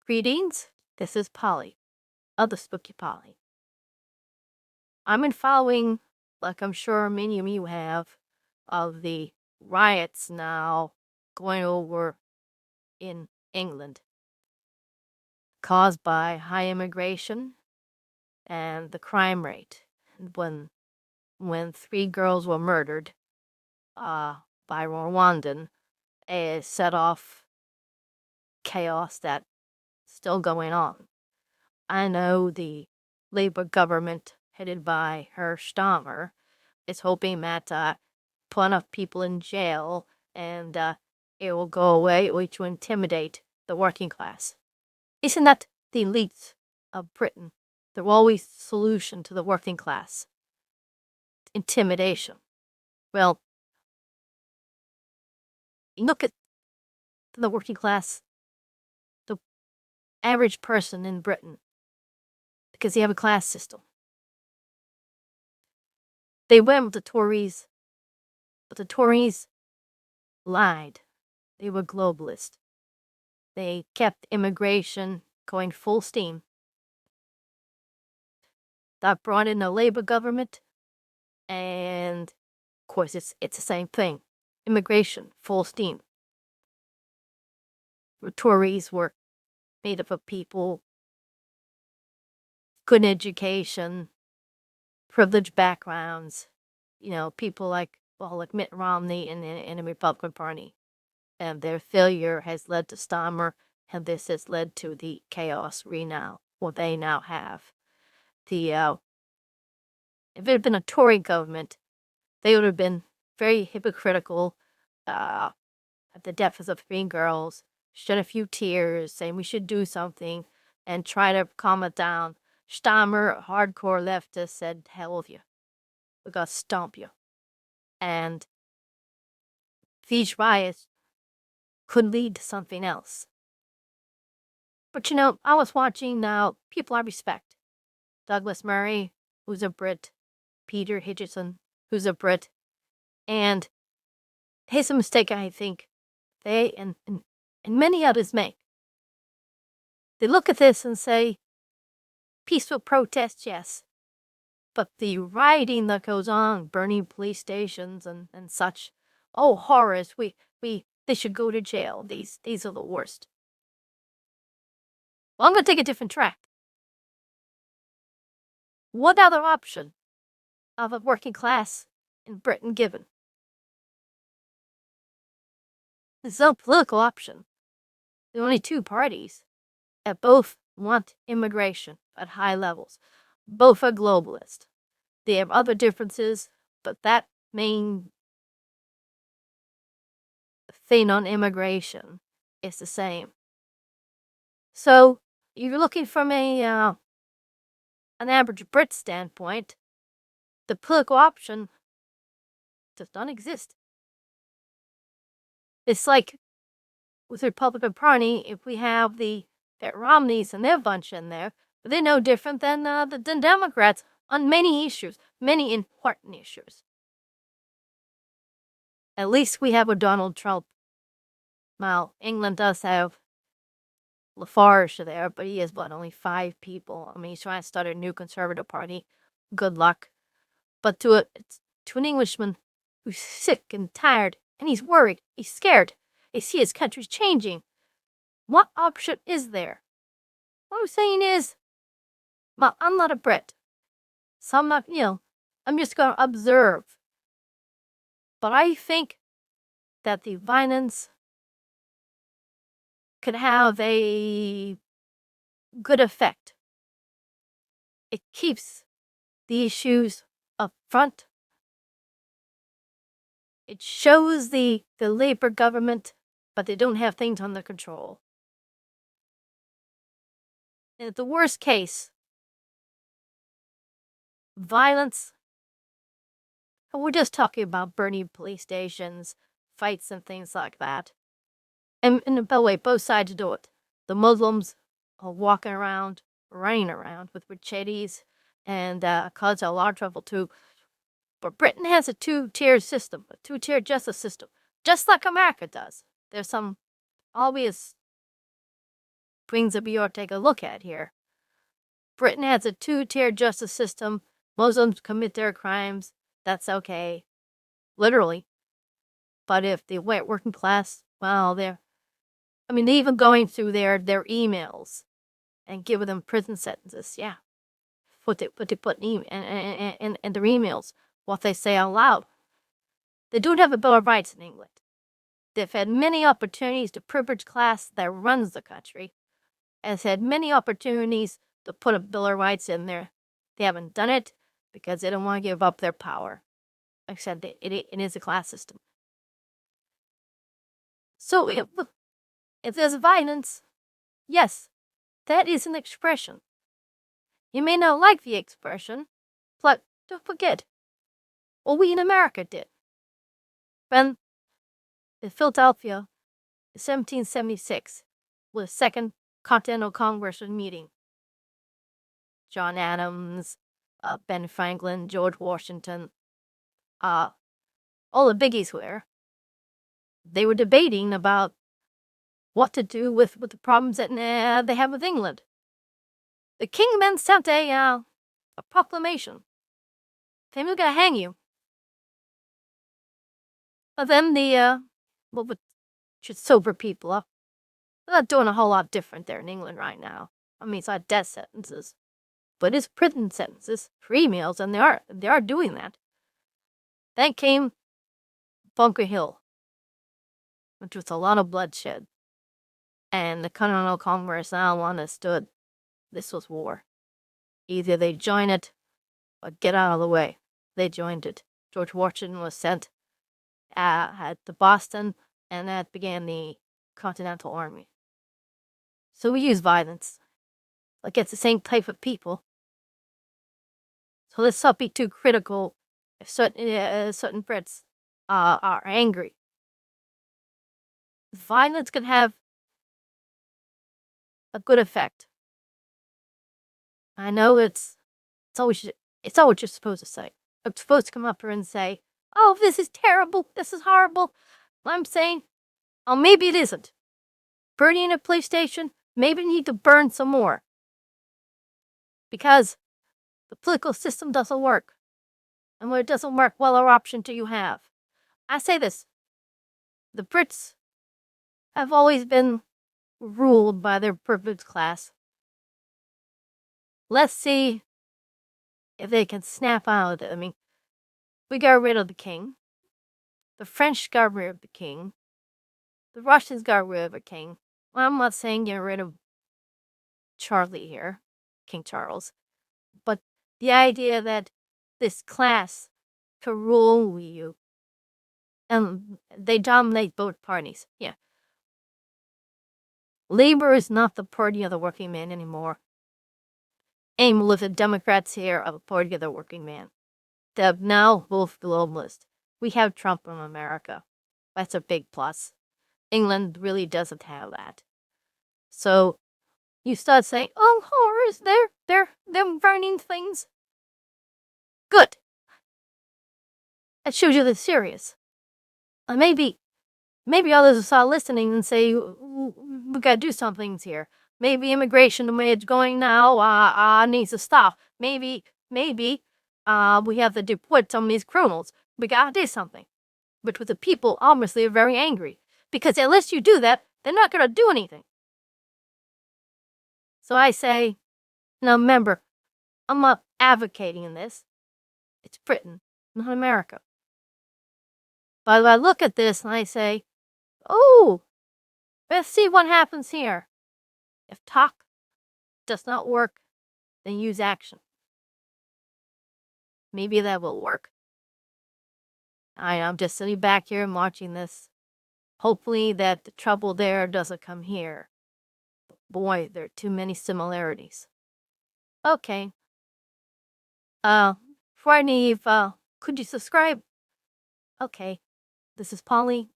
Greetings, this is Polly, of the Spooky Polly. I've been following, like I'm sure many of you have, of the riots now going over in England, caused by high immigration and the crime rate. When 3 girls were murdered by Rwandan, it set off chaos that's still going on. I know the Labour government, headed by Herr Stammer, is hoping that put enough people in jail and it will go away, which will intimidate the working class. Isn't that the elites of Britain? They're always the solution to the working class. Intimidation. Well, look at the working class, the average person in Britain, because you have a class system. They went with the Tories, but the Tories lied. They were globalist. They kept immigration going full steam. That brought in a Labour government, and of course it's the same thing. Immigration, full steam. The Tories were made up of people, good education, privileged backgrounds, people like Mitt Romney in the Republican Party. And their failure has led to Stammer, and this has led to the chaos they now have. If it had been a Tory government, they would have been very hypocritical at the deaths of 3 girls, shed a few tears, saying we should do something, and try to calm it down. Stammer, hardcore leftist, said, hell with you. We're going to stomp you. And these riots could lead to something else. But I was watching now people I respect. Douglas Murray, who's a Brit, Peter Hitchison, who's a Brit, and here's a mistake I think they and many others make. They look at this and say, peaceful protests, yes, but the rioting that goes on, burning police stations and such, oh horrors, they should go to jail. These are the worst. Well, I'm going to take a different track. What other option of a working class in Britain given? There's no political option. There are only 2 parties that both want immigration at high levels. Both are globalist. They have other differences, but that main thing on immigration is the same. So, you're looking from an average Brit standpoint, the political option does not exist. It's like with the Republican Party, if we have the Romneys and their bunch in there, they're no different than the Democrats on many issues, many important issues. At least we have a Donald Trump. Now, England does have Lafarge there, but he has, only 5 people. I mean, he's trying to start a new Conservative Party. Good luck. But to an Englishman who's sick and tired, and he's worried, he's scared, he sees his country's changing, what option is there? What I'm saying is, I'm not a Brit, so I'm not, I'm just going to observe. But I think that the violence could have a good effect. It keeps the issues up front. It shows the Labour government, but they don't have things under control. And at the worst case, violence, and we're just talking about burning police stations, fights and things like that. And by the way, both sides do it. The Muslims are walking around, running around with machetes, and cause a lot of trouble too. But Britain has a 2-tier system, a 2-tier justice system, just like America does. There's some obvious brings up your take a look at here. Britain has a two-tier justice system. Muslims commit their crimes. That's okay. Literally. But if the white working class, well, they're even going through their emails and giving them prison sentences. Yeah. What they put in their emails. What they say out loud. They don't have a Bill of Rights in England. They've had many opportunities. The privileged class that runs the country has had many opportunities to put a Bill of Rights in there. They haven't done it because they don't want to give up their power. Like I said, it is a class system. So if there's violence, yes, that is an expression. You may not like the expression, but don't forget what we in America did. When in Philadelphia, in 1776, was the Second Continental Congress meeting. John Adams, Ben Franklin, George Washington, all the biggies were. They were debating about what to do with the problems that they have with England. The king then sent a proclamation. Saying we're going to hang you. But then what should sober people up. They're not doing a whole lot different there in England right now. It's not death sentences, but it's prison sentences for emails, and they are doing that. Then came Bunker Hill, which was a lot of bloodshed, and the Continental Congress now understood this was war. Either they join it or get out of the way. They joined it. George Washington was sent to Boston, and that began the Continental Army. So we use violence against the same type of people. So let's not be too critical if certain Brits are angry. Violence can have a good effect. I know it's always what you're supposed to say. I'm supposed to come up here and say, "Oh, this is terrible. This is horrible." I'm saying, "Oh, maybe it isn't." Burning a police station, maybe you need to burn some more. Because the political system doesn't work. And when it doesn't work, what other option do you have? I say this. The Brits have always been ruled by their privileged class. Let's see if they can snap out of it. We got rid of the king. The French got rid of the king. The Russians got rid of the king. Well, I'm not saying get rid of Charlie here, King Charles. But the idea that this class can rule you, and they dominate both parties. Yeah. Labor is not the party of the working man anymore. And with the Democrats here are the party of the working man. They're now both globalist. We have Trump in America. That's a big plus. England really doesn't have that. So you start saying, "Oh, horrors, they're burning things." Good. That shows you they're serious. And maybe others will start listening and say, "We gotta do some things here. Maybe immigration, the way it's going now, needs to stop. Maybe we have to deport some of these criminals. We gotta do something." But with the people, obviously, are very angry. Because unless you do that, they're not gonna do anything. So I say, now remember, I'm not advocating in this. It's Britain, not America. But I look at this and I say, oh, let's see what happens here. If talk does not work, then use action. Maybe that will work. I'm just sitting back here and watching this. Hopefully that the trouble there doesn't come here. Boy, there are too many similarities. Okay. Before I leave, could you subscribe? Okay. This is Polly.